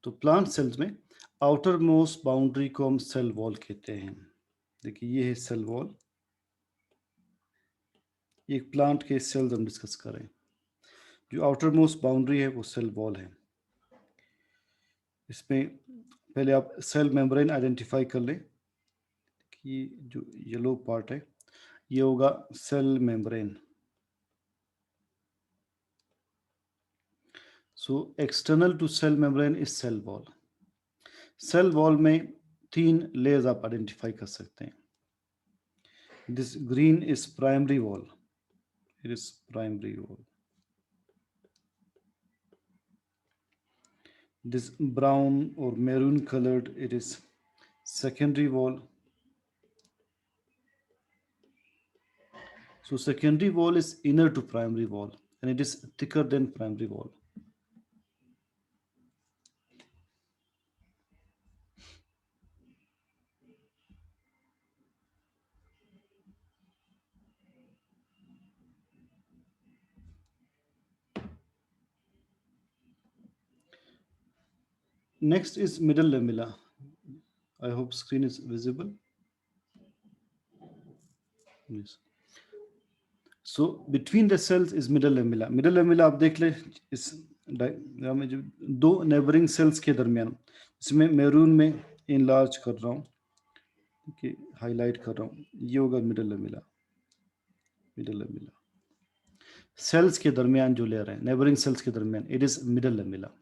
तो plant cells में outer most boundary को हम सेल वॉल कहते हैं। देखिए ये है सेल वॉल। एक प्लांट के सेल्स हम डिस्कस करें। जो आउटर मोस्ट बाउंड्री है वो सेल वॉल है। इसमें पहले आप सेल मेम्ब्रेन आइडेंटिफाई कर लें कि जो येलो पार्ट है ये होगा cell membrane. So external to cell membrane is cell wall. Cell wall में 3 लेयर्स आप आइडेंटिफाई कर सकते हैं। This green is primary wall, it is primary wall. This brown or maroon colored, it is secondary wall. So secondary wall is inner to primary wall and it is thicker than primary wall. Next is middle lamella. I hope screen is visible. Yes. So between the cells is middle lamella. Middle lamella आप देख ले इस diagram में जो 2 neighbouring cells के दरमियान, इसमें maroon में इनलार्ज कर रहा हूँ, कि हाईलाइट कर रहा हूँ, ये होगा middle lamella. Middle lamella cells के दरमियान जो लेयर है, नेबरिंग सेल्स के दरमियान, इट इज मिडल लेमिला।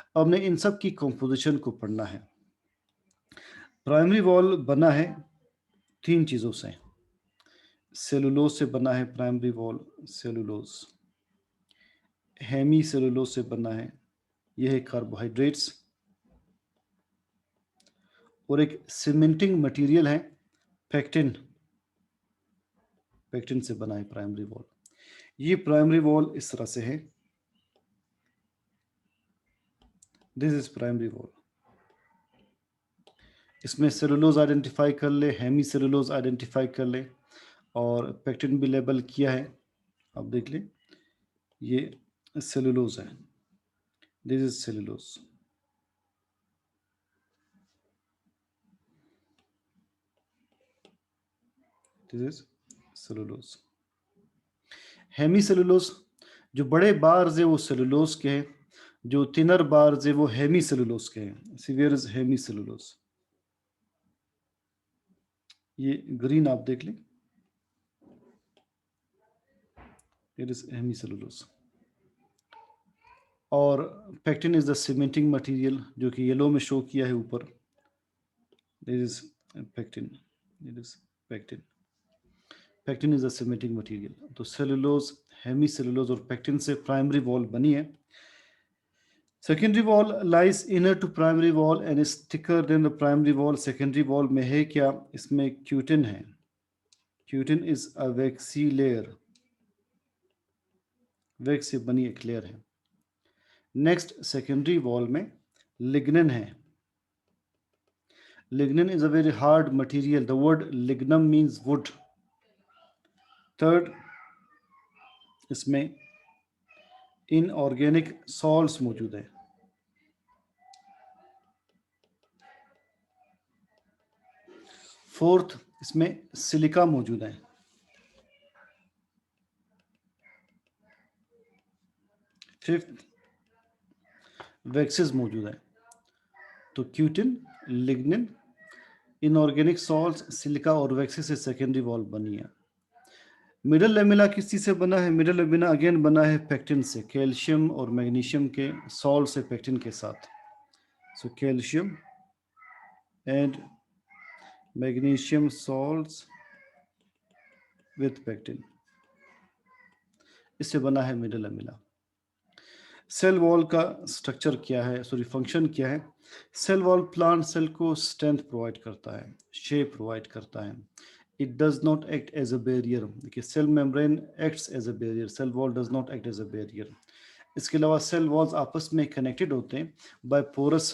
अब हमने इन सब की कंपोजिशन को पढ़ना है। प्राइमरी वॉल बना है 3 चीजों से। सेलुलोज से बना है primary wall, cellulose. Hemicellulose से बना है, यह है कार्बोहाइड्रेट्स। और एक सीमेंटिंग मटेरियल है पेक्टिन, पेक्टिन से बना है प्राइमरी वॉल। ये प्राइमरी वॉल इस तरह से है, दिस इज प्राइमरी वॉल। इसमें सेलुलोज आइडेंटिफाई कर ले, हेमी सेलुलोज आइडेंटिफाई कर ले और पेक्टिन भी लेबल किया है, आप देख लें। ये सेलुलोज है, this is cellulose. This is cellulose. Hemicellulose, जो बड़े बार्स है वो सेलुलोज के हैं, जो थिनर बार्स है वो हेमी सेलुलोज के हैं। Severe is hemicellulose. ये ग्रीन आप देख लें, इट इज हेमी सेलुलोज। और pectin is the cementing material, जो कि येलो में शो किया है ऊपर, this is pectin, it is pectin. Pectin is the cementing material. तो सेलुलोज, हेमी सेलुलोज और पेक्टिन से प्राइमरी वॉल बनी है। Secondary wall lies inner to primary wall and is thicker than the primary wall. Secondary wall में है क्या, इसमें cutin है। Cutin is a waxy layer, wax से बनी एक लेयर है। नेक्स्ट सेकेंडरी वॉल में लिग्निन है। Lignin is a very hard material, the word lignum means wood. Third, इसमें इनऑर्गेनिक सॉल्ट्स मौजूद है। फोर्थ, इसमें सिलिका मौजूद है। फिफ्थ, वैक्सेस मौजूद है। तो cutin, lignin, inorganic salts, silica और वैक्सेस से सेकेंडरी वॉल बनी है। मिडल लेमिला किस चीज से बना है? मिडल लेमिला अगेन बना है पेक्टिन से, कैल्शियम और मैग्नीशियम के सॉल्ट से पेक्टिन के साथ। So calcium and magnesium salts with pectin, इससे बना है मिडल लेमिला। सेल वॉल का स्ट्रक्चर क्या है, सॉरी फंक्शन क्या है? सेल वॉल प्लांट सेल को स्ट्रेंथ प्रोवाइड करता है, शेप प्रोवाइड करता है। It does not act as a barrier. देखिए cell membrane acts as a barrier, cell wall does not act as a barrier. इसके अलावा सेल वॉल्स आपस में कनेक्टेड होते हैं bye porous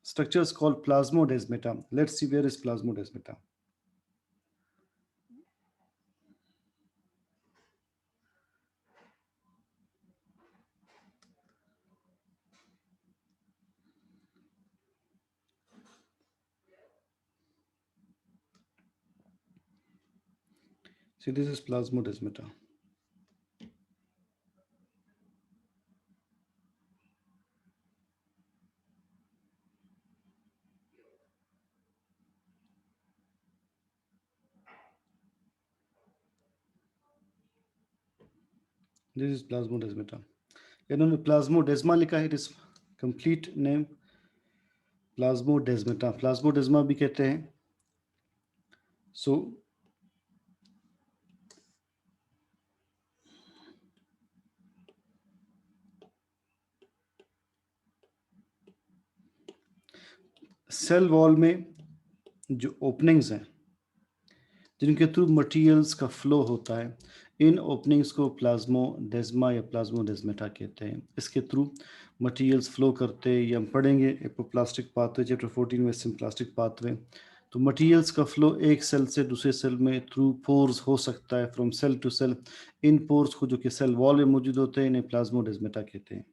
structures called plasmodesmata. Let's see where is plasmodesmata. See, this is plasmodesmata. This is plasmodesmata. इन्होंने plasmodesma लिखा है, it is complete name plasmodesmata, plasmodesma भी कहते हैं. सो सेल वॉल में जो ओपनिंग्स हैं जिनके थ्रू मटेरियल्स का फ्लो होता है, इन ओपनिंग्स को प्लाज्मोडेस्मा या प्लाज्मोडेस्मेटा कहते हैं. इसके थ्रू मटेरियल्स फ्लो करते हैं, या हम पढ़ेंगे एपोप्लास्टिक पाथवे चैप्टर 14 में सिम्प्लास्टिक पाथवे. तो मटेरियल्स का फ्लो एक सेल से दूसरे सेल में थ्रू पोर्स हो सकता है, फ्रॉम सेल टू सेल. इन पोर्स को जो कि सेल वॉल में मौजूद होते हैं इन्हें प्लाज्मोडेस्मेटा कहते हैं.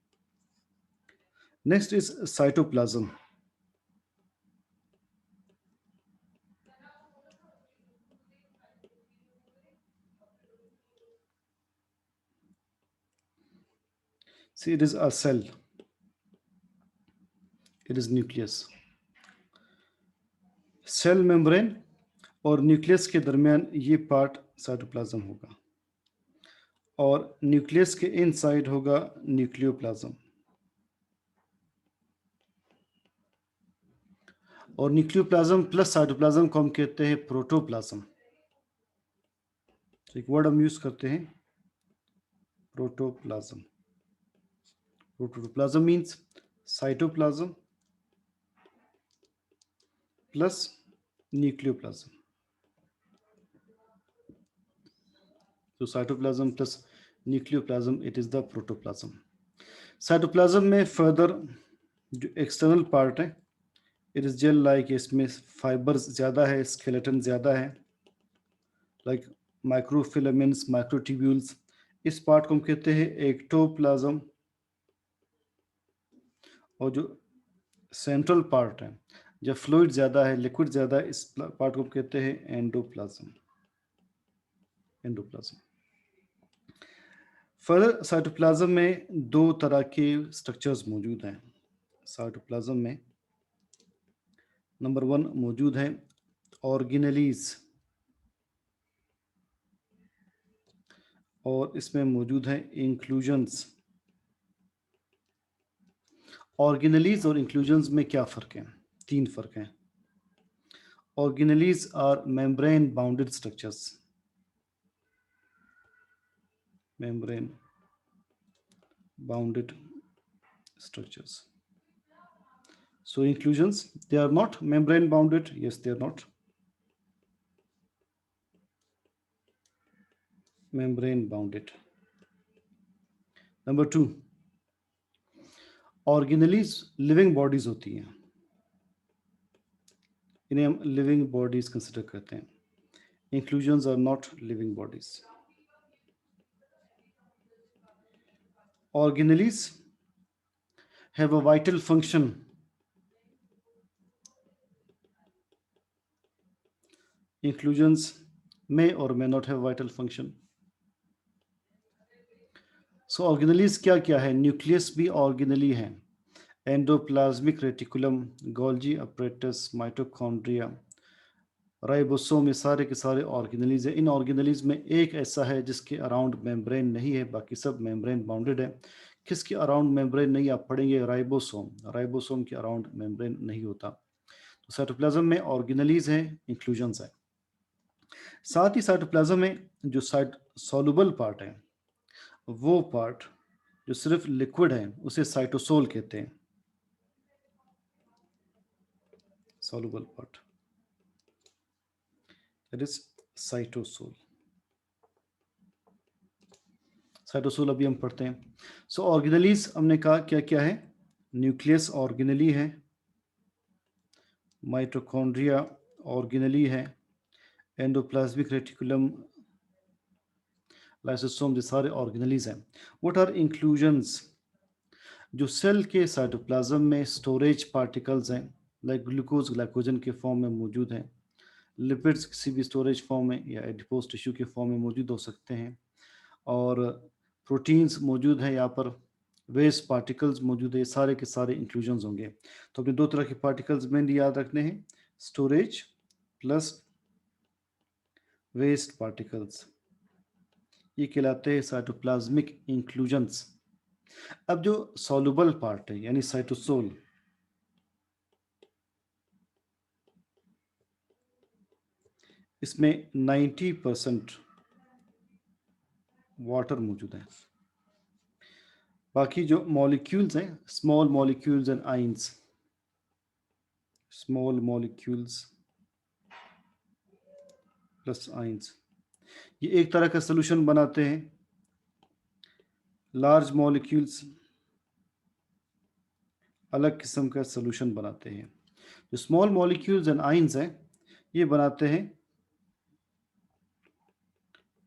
Next is cytoplasm. See, it is a cell. It is nucleus. Cell membrane और न्यूक्लियस के दरमियान ये पार्ट साइटोप्लाज्म होगा, और न्यूक्लियस के इनसाइड होगा न्यूक्लियोप्लाज्म. और न्यूक्लियोप्लाज्म प्लस साइटोप्लाज्म को हम कहते हैं प्रोटोप्लाज्म. तो एक वर्ड हम यूज करते हैं, protoplasm. Protoplasm means cytoplasm plus nucleoplasm. तो cytoplasm plus nucleoplasm, it is the protoplasm. Cytoplasm में फर्दर जो एक्सटर्नल पार्ट है, इट इज जेल लाइक, इसमें फाइबर्स ज़्यादा है, स्केलेटन ज़्यादा है, लाइक माइक्रोफिलामेंट्स, माइक्रोट्यूब्यूल्स. इस पार्ट को हम कहते हैं एक्टोप्लाज्म. और जो सेंट्रल पार्ट है, जब फ्लूइड ज़्यादा है, लिक्विड ज़्यादा है, इस पार्ट को हम कहते हैं एंडोप्लाज्म. एंडोप्लाज्म. फर्दर साइटोप्लाज्म में दो तरह के स्ट्रक्चर्स मौजूद हैं. साइटोप्लाज्म में नंबर 1 मौजूद है ऑर्गेनेलीज, और इसमें मौजूद है इंक्लूजन्स. ऑर्गेनेलीज और इंक्लूजन्स में क्या फ़र्क है? 3 फ़र्क हैं. Organelles are membrane bounded structures. membrane bounded structures. So inclusions, they are not membrane bounded. Yes, they are not membrane bounded. Number 2, organelles living bodies होती हैं, इन्हें हम living bodies consider करते हैं. Inclusions are not living bodies. Organelles have a vital function. Inclusions may or may not have vital function. So organelles क्या क्या है? Nucleus भी ऑर्गेनेली है, endoplasmic reticulum, Golgi apparatus, mitochondria, ribosome, ये सारे के सारे ऑर्गेनेलीज है. इन ऑर्गेनेलीज में एक ऐसा है जिसके अराउंड मेम्ब्रेन नहीं है, बाकी सब मेम्ब्रेन बाउंडेड है. किसके अराउंड मेम्ब्रेन नहीं, आप पढ़ेंगे राइबोसोम. राइबोसोम के अराउंड मेम्ब्रेन नहीं होता. तो साइटोप्लाज्म में ऑर्गेनेलीज है, इंक्लूजन्स है. साथ ही साइटोप्लाज्म में जो सॉल्युबल पार्ट है, वो पार्ट जो सिर्फ लिक्विड है, उसे साइटोसोल कहते हैं. Soluble part, that is cytosol. Cytosol अभी हम पढ़ते हैं. सो ऑर्गेनेलीज हमने कहा क्या क्या है? न्यूक्लियस ऑर्गेनेली है, माइटोकॉन्ड्रिया ऑर्गेनेली है, एंडोप्लाज्मिक रेटिकुलम, लाइसोसोम, ये सारे ऑर्गेनेलीज हैं. What are inclusions? जो सेल के साइटोप्लाज्म में स्टोरेज पार्टिकल्स हैं, लाइक ग्लूकोज ग्लाइकोजन के फॉर्म में मौजूद हैं, लिपिड्स किसी भी स्टोरेज फॉर्म में या एडिपोज टिश्यू के फॉर्म में मौजूद हो सकते हैं, और प्रोटीन्स मौजूद हैं यहाँ पर, वेस्ट पार्टिकल्स मौजूद है, सारे के सारे इंक्लूजन्स होंगे। तो अपने दो तरह के पार्टिकल्स मेनली याद रखने हैं, स्टोरेज प्लस वेस्ट पार्टिकल्स, ये कहलाते हैं साइटोप्लाज्मिक इंक्लूजन्स। अब जो सॉल्युबल पार्ट है यानी साइटोसोल, इसमें 90% वाटर मौजूद है। बाकी जो मॉलिक्यूल्स हैं, small molecules and ions, small molecules plus ions, ये एक तरह का सोल्यूशन बनाते हैं। लार्ज मॉलिक्यूल्स अलग किस्म का सोल्यूशन बनाते हैं। जो स्मॉल मॉलिक्यूल्स एंड आइंस हैं, ये बनाते हैं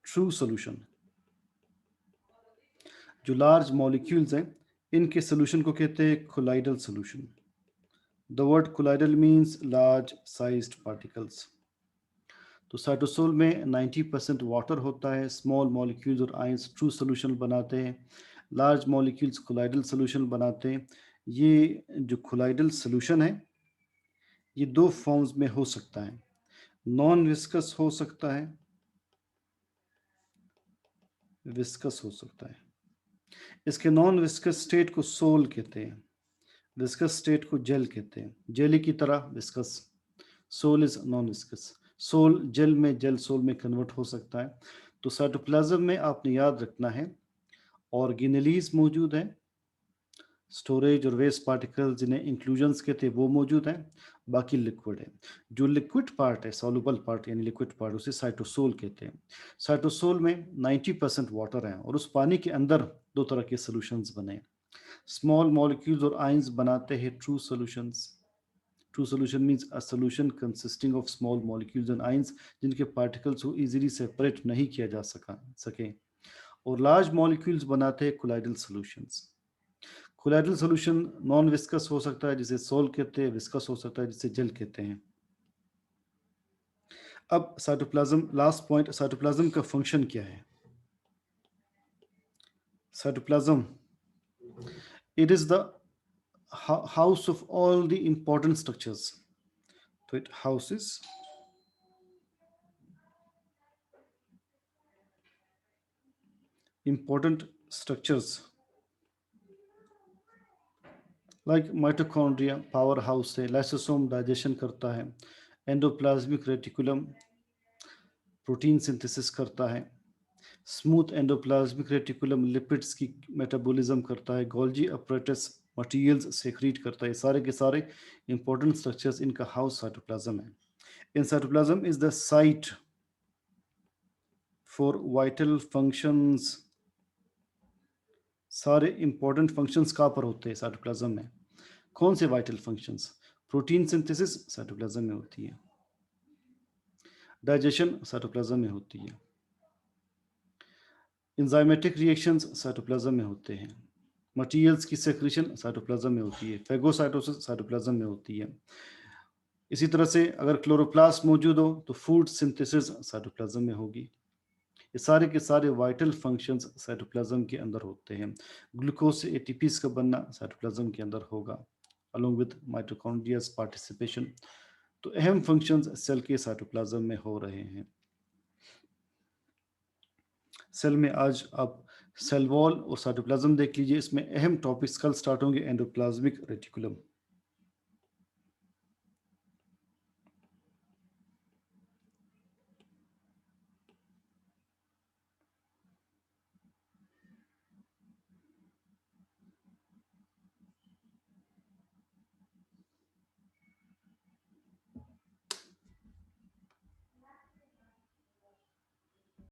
ट्रू सोल्यूशन। जो लार्ज मॉलिक्यूल्स हैं, इनके सोल्यूशन को कहते हैं colloidal solution. The word colloidal means large sized particles. तो साइटोसोल में 90% वाटर होता है, स्मॉल मॉलिक्यूल्स और आयंस ट्रू सोल्यूशन बनाते हैं, लार्ज मॉलिक्यूल्स कोलाइडल सोल्यूशन बनाते हैं। ये जो कोलाइडल सोल्यूशन है, ये दो फॉर्म्स में हो सकता है, नॉन विस्कस हो सकता है, विस्कस हो सकता है। इसके नॉन विस्कस स्टेट को सोल कहते हैं, विस्कस स्टेट को जेल कहते हैं। जेली की तरह viscous, sol is non viscous. Sol gel में, जेल सोल में कन्वर्ट हो सकता है। तो साइटोप्लाज्म में आपने याद रखना है, ऑर्गेनेलीज मौजूद है, स्टोरेज और वेस्ट पार्टिकल्स जिन्हें इंक्लूजन्स कहते हैं वो मौजूद हैं, बाकी लिक्विड है। जो लिक्विड पार्ट है, सॉल्युबल पार्ट यानी लिक्विड पार्ट, उसे साइटोसोल कहते हैं। साइटोसोल में 90% वाटर है, और उस पानी के अंदर दो तरह के सोल्यूशंस बने, स्मॉल मॉलिक्यूल्स और आयंस बनाते हैं true solutions. True solution means a solution consisting of small molecules and ions, जिनके पार्टिकल्स को इजीली सेपरेट नहीं किया जा सके। और लार्ज मॉलिक्यूल्स बनाते हैं colloidal solutions. Colloidal solution non viscous हो सकता है जिसे सोल कहते हैं, विस्कस हो सकता है जिसे जेल कहते हैं। अब साइटोप्लाज्म, लास्ट पॉइंट, साइटोप्लाज्म का फंक्शन क्या है? Cytoplasm, it is the house of all the important structures. So it houses important structures like mitochondria, power house है, लाइसोसोम डाइजेशन करता है, एंडोप्लाज्मिक रेटिकुलम प्रोटीन सिंथेसिस करता है, स्मूथ एंडोप्लाज्मिक रेटिकुलम लिपिड्स की metabolism करता है, गोल्जी अपरेटस मटेरियल्स सेक्रीट करता है। सारे के सारे इंपॉर्टेंट स्ट्रक्चर्स, इनका हाउस साइटोप्लाज्म है। In cytoplasm is the site for vital functions. सारे इंपॉर्टेंट फंक्शंस कहाँ पर होते हैं साइटोप्लाज्म में? कौन से vital functions? Protein synthesis cytoplasm में होती है, डाइजेशन साइटोप्लाज्म में होती है, एंजाइमेटिक रिएक्शंस साइटोप्लाज्म में होते हैं, मटेरियल्स की सेक्रेशन साइटोप्लाज्म में होती है, फेगोसाइटोसिस साइटोप्लाज्म में होती है। इसी तरह से अगर क्लोरोप्लास्ट मौजूद हो तो फूड सिंथेसिस साइटोप्लाज्म में होगी। ये सारे के सारे वाइटल फंक्शंस साइटोप्लाज्म के अंदर होते हैं। ग्लूकोज से एटीपीज का बनना साइटोप्लाज्म के अंदर होगा, अलोंग विद माइटोकॉन्ड्रियाज पार्टिसिपेशन। तो अहम फंक्शंस सेल के साइटोप्लाज्म में हो रहे हैं। सेल में आज आप सेल वॉल और साइटोप्लाज्म देख लीजिए। इसमें अहम टॉपिक्स कल स्टार्ट होंगे, एंडोप्लाज्मिक रेटिकुलम।